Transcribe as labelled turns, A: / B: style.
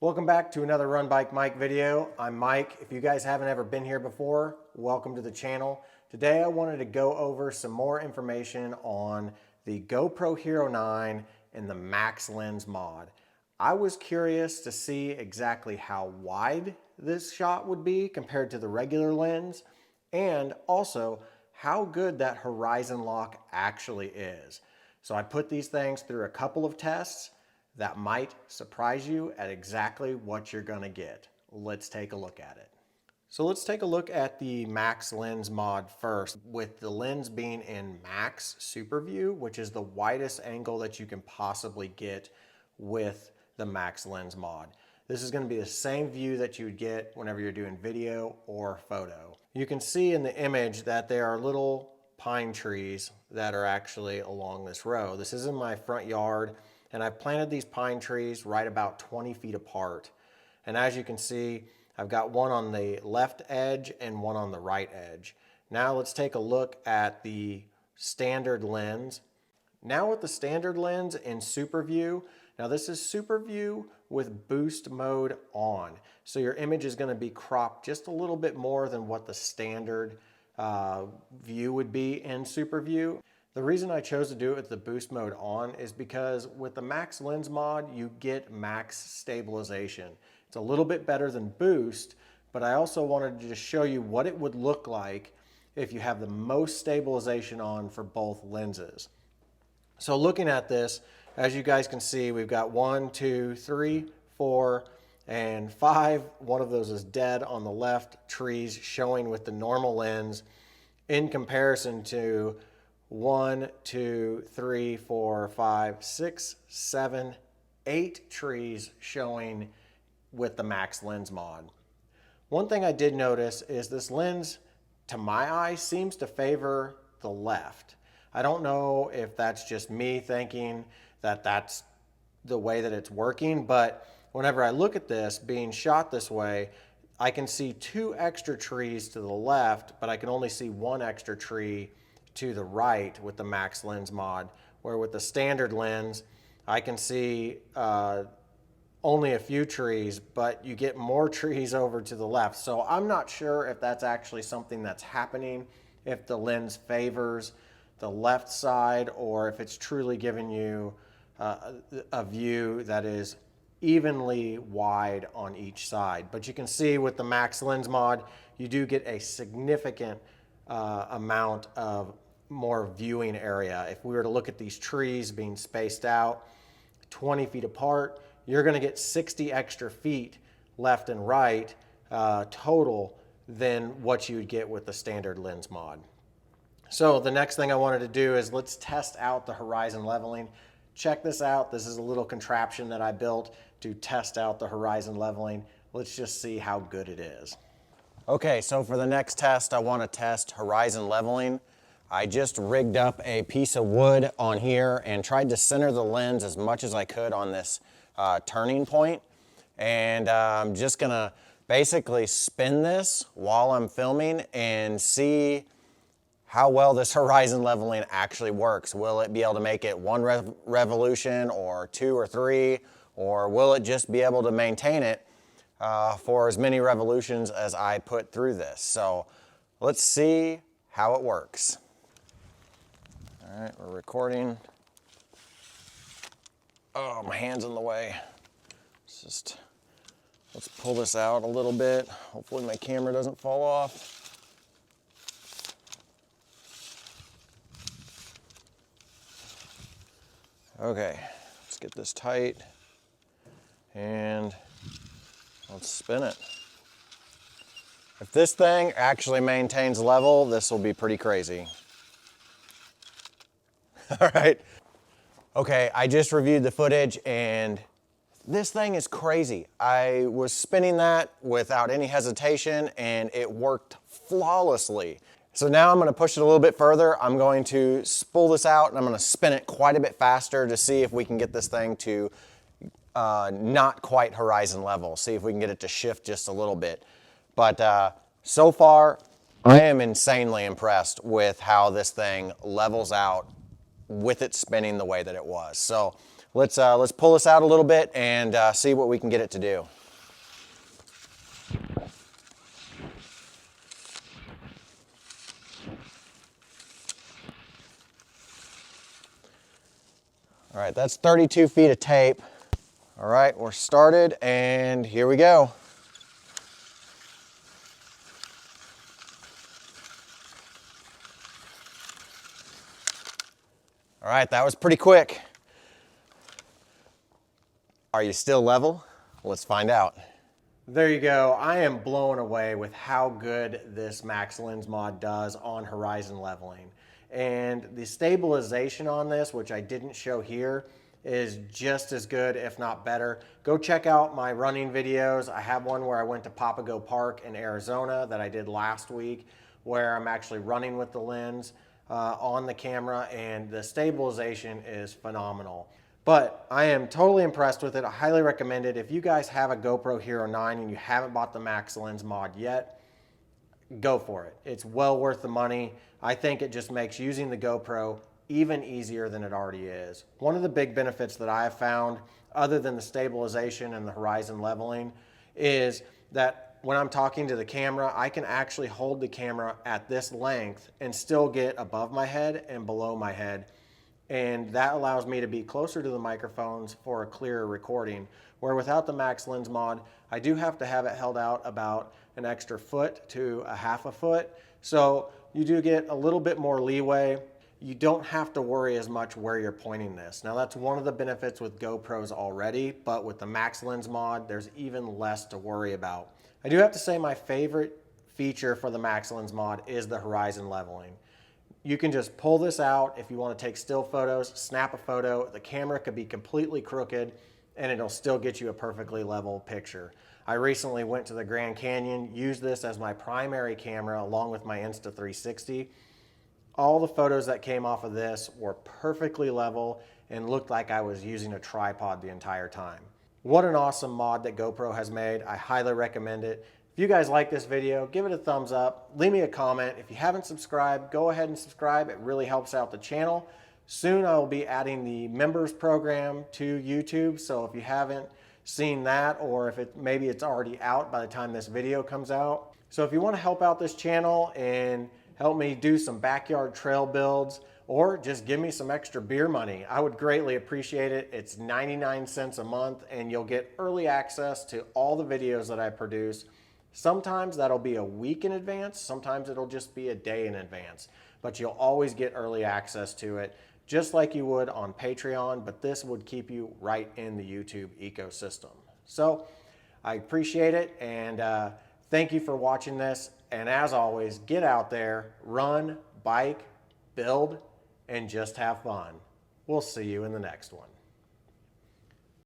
A: Welcome back to another Run Bike Mike video. I'm Mike. If you guys haven't ever been here before, welcome to the channel. Today I wanted to go over some more information on the GoPro Hero 9 and the Max Lens mod. I was curious to see exactly how wide this shot would be compared to the regular lens, and also how good that horizon lock actually is. So I put these things through a couple of tests that might surprise you at exactly what you're gonna get. Let's take a look at it. So let's take a look at the Max Lens mod first, with the lens being in Max Super View, which is the widest angle that you can possibly get with the Max Lens mod. This is gonna be the same view that you would get whenever you're doing video or photo. You can see in the image that there are little pine trees that are actually along this row. This is in my front yard, and I've planted these pine trees right about 20 feet apart. And as you can see, I've got one on the left edge and one on the right edge. Now let's take a look at the standard lens. Now with the standard lens in Super View, now this is Super View with boost mode on. So your image is going to be cropped just a little bit more than what the standard view would be in Super View. The reason I chose to do it with the boost mode on is because with the Max Lens mod, you get max stabilization. It's a little bit better than boost, but I also wanted to just show you what it would look like if you have the most stabilization on for both lenses. So looking at this, as you guys can see, we've got 1, 2, 3, 4, and 5. One of those is dead on the left, trees showing with the normal lens in comparison to 1, 2, 3, 4, 5, 6, 7, 8 trees showing with the Max Lens mod. One thing I did notice is this lens, to my eye, seems to favor the left. I don't know if that's just me thinking that that's the way that it's working, but whenever I look at this being shot this way, I can see 2 extra trees to the left, but I can only see 1 extra tree to the right with the Max Lens mod, where with the standard lens, I can see only a few trees, but you get more trees over to the left. So I'm not sure if that's actually something that's happening, if the lens favors the left side, or if it's truly giving you a view that is evenly wide on each side. But you can see with the Max Lens mod, you do get a significant amount of more viewing area. If we were to look at these trees being spaced out 20 feet apart, you're going to get 60 extra feet left and right total than what you would get with the standard lens mod. So the next thing I wanted to do is let's test out the horizon leveling. Check this out. This is a little contraption that I built to test out the horizon leveling. Let's just see how good it is. Okay, so for the next test, I want to test horizon leveling. I just rigged up a piece of wood on here and tried to center the lens as much as I could on this turning point. And I'm just gonna basically spin this while I'm filming and see how well this horizon leveling actually works. Will it be able to make it 1 revolution or 2 or 3, or will it just be able to maintain it for as many revolutions as I put through this? So let's see how it works. All right, we're recording. Oh, my hand's in the way. Let's pull this out a little bit. Hopefully my camera doesn't fall off. Okay, let's get this tight and let's spin it. If this thing actually maintains level, this will be pretty crazy. All right. Okay, I just reviewed the footage and this thing is crazy. I was spinning that without any hesitation and it worked flawlessly. So now I'm gonna push it a little bit further. I'm going to spool this out and I'm gonna spin it quite a bit faster to see if we can get this thing to not quite horizon level. See if we can get it to shift just a little bit. But so far, I am insanely impressed with how this thing levels out with it spinning the way that it was. So let's pull this out a little bit and see what we can get it to do. All right, that's 32 feet of tape. All right, we're started and here we go. All right, that was pretty quick. Are you still level? Let's find out. There you go. I am blown away with how good this Max Lens mod does on horizon leveling. And the stabilization on this, which I didn't show here, is just as good, if not better. Go check out my running videos. I have one where I went to Papago Park in Arizona that I did last week, where I'm actually running with the lens on the camera, and the stabilization is phenomenal. But I am totally impressed with it. I highly recommend it. If you guys have a GoPro Hero 9 and you haven't bought the Max Lens mod yet, go for it. It's well worth the money. I think it just makes using the GoPro even easier than it already is. One of the big benefits that I have found, other than the stabilization and the horizon leveling, is that when I'm talking to the camera, I can actually hold the camera at this length and still get above my head and below my head. And that allows me to be closer to the microphones for a clearer recording, where without the Max Lens mod, I do have to have it held out about an extra foot to a half a foot. So you do get a little bit more leeway. You don't have to worry as much where you're pointing this. Now that's one of the benefits with GoPros already, but with the Max Lens mod, there's even less to worry about. I do have to say my favorite feature for the Max Lens mod is the horizon leveling. You can just pull this out if you want to take still photos, snap a photo. The camera could be completely crooked and it'll still get you a perfectly level picture. I recently went to the Grand Canyon, used this as my primary camera along with my Insta360. All the photos that came off of this were perfectly level and looked like I was using a tripod the entire time. What an awesome mod that GoPro has made. I highly recommend it. If you guys like this video, give it a thumbs up, leave me a comment. If you haven't subscribed, go ahead and subscribe. It really helps out the channel. Soon I will be adding the members program to YouTube, so if you haven't seen that, or if maybe it's already out by the time this video comes out. So if you want to help out this channel and help me do some backyard trail builds, or just give me some extra beer money, I would greatly appreciate it. It's 99 cents a month and you'll get early access to all the videos that I produce. Sometimes that'll be a week in advance, sometimes it'll just be a day in advance, but you'll always get early access to it, just like you would on Patreon, but this would keep you right in the YouTube ecosystem. So I appreciate it, and thank you for watching this, and as always, get out there, run, bike, build, and just have fun. We'll see you in the next one.